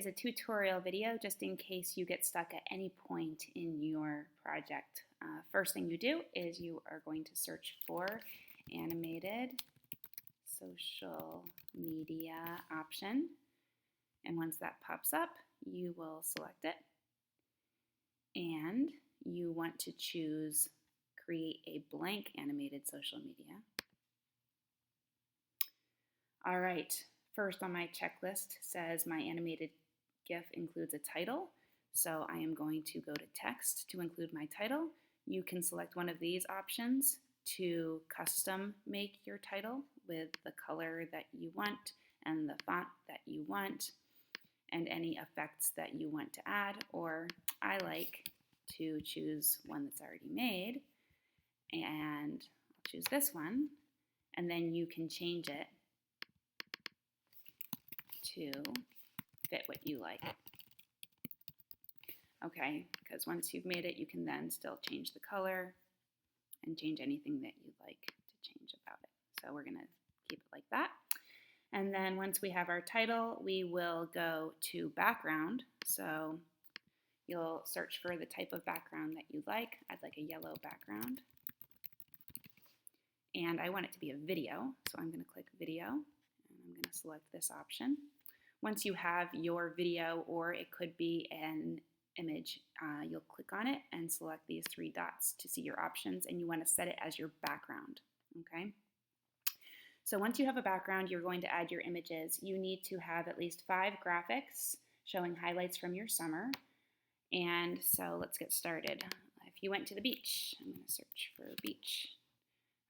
Is a tutorial video just in case you get stuck at any point in your project. First thing you do is you are going to search for animated social media option, and once that pops up you will select it and you want to choose create a blank animated social media. Alright, first on my checklist says my animated GIF includes a title, so I am going to go to text to include my title. You can select one of these options to custom make your title with the color that you want and the font that you want and any effects that you want to add, or I like to choose one that's already made and I'll choose this one, and then you can change it to fit what you like. Okay, because once you've made it, you can then still change the color and change anything that you'd like to change about it. So we're gonna keep it like that. And then once we have our title, we will go to background. So you'll search for the type of background that you like. I'd like a yellow background. And I want it to be a video, so I'm gonna click video, and I'm gonna select this option. Once you have your video, or it could be an image, you'll click on it and select these three dots to see your options, and you want to set it as your background, okay? So once you have a background, you're going to add your images. You need to have at least 5 graphics showing highlights from your summer. And so let's get started. If you went to the beach, I'm going to search for beach.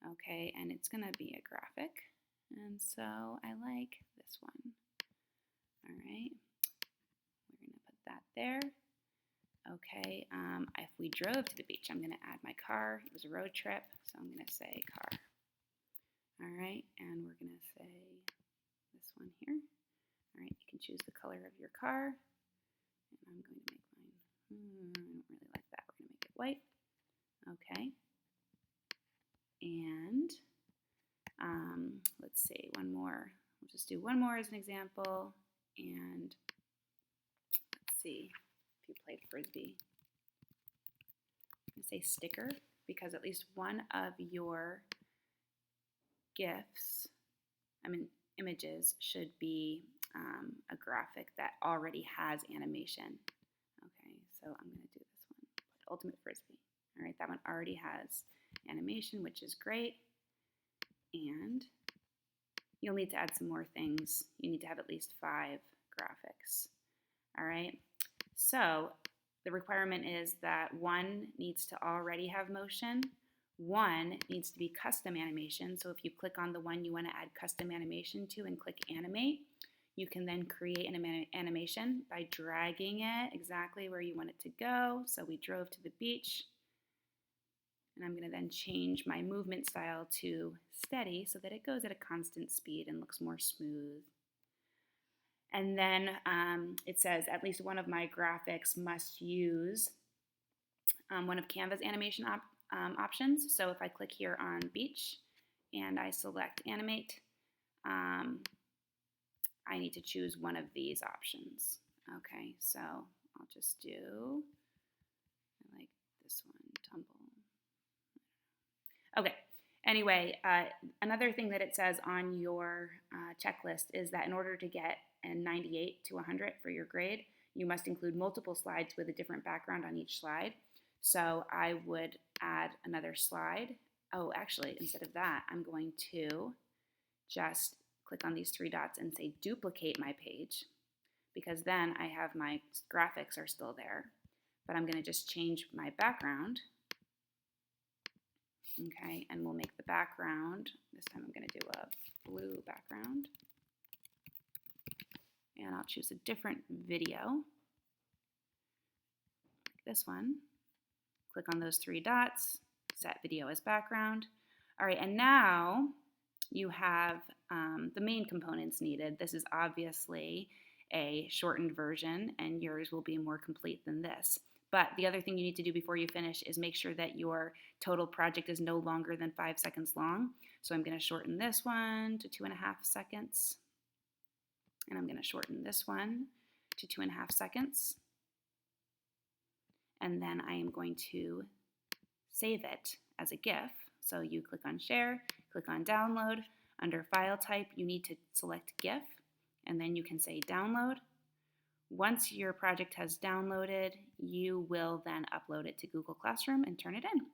Okay, and it's going to be a graphic. And so I like this one. All right, we're going to put that there. Okay, if we drove to the beach, I'm going to add my car. It was a road trip, so I'm going to say car. All right, and we're going to say this one here. All right, you can choose the color of your car. And I'm going to make mine, I don't really like that. We're going to make it white. Okay. And let's see, one more. We'll just do one more as an example. And let's see if you played Frisbee. I'm going to say sticker, because at least one of your images should be a graphic that already has animation. Okay, so I'm going to do this one, Ultimate Frisbee. All right, that one already has animation, which is great. And you'll need to add some more things. You need to have at least 5 graphics. All right, so the requirement is that one needs to already have motion. One needs to be custom animation. So if you click on the one you want to add custom animation to and click animate, you can then create an animation by dragging it exactly where you want it to go. So we drove to the beach. And I'm going to then change my movement style to steady so that it goes at a constant speed and looks more smooth. And then it says at least one of my graphics must use one of Canva's animation options. So if I click here on beach and I select animate, I need to choose one of these options. Okay, so I'll just do, I like this one, tumble. Okay, anyway, another thing that it says on your checklist is that in order to get a 98 to 100 for your grade, you must include multiple slides with a different background on each slide. So I would add another slide. Oh, actually, instead of that, I'm going to just click on these 3 dots and say duplicate my page, because then I have my graphics are still there, but I'm going to just change my background. Okay, and we'll make the background, this time I'm going to do a blue background, and I'll choose a different video, like this one. Click on those 3 dots, set video as background. All right, and now you have the main components needed. This is obviously a shortened version, and yours will be more complete than this. But the other thing you need to do before you finish is make sure that your total project is no longer than 5 seconds long. So I'm going to shorten this one to 2.5 seconds. And I'm going to shorten this one to 2.5 seconds. And then I am going to save it as a GIF. So you click on share, click on download. Under file type, you need to select GIF, and then you can say download. Once your project has downloaded, you will then upload it to Google Classroom and turn it in.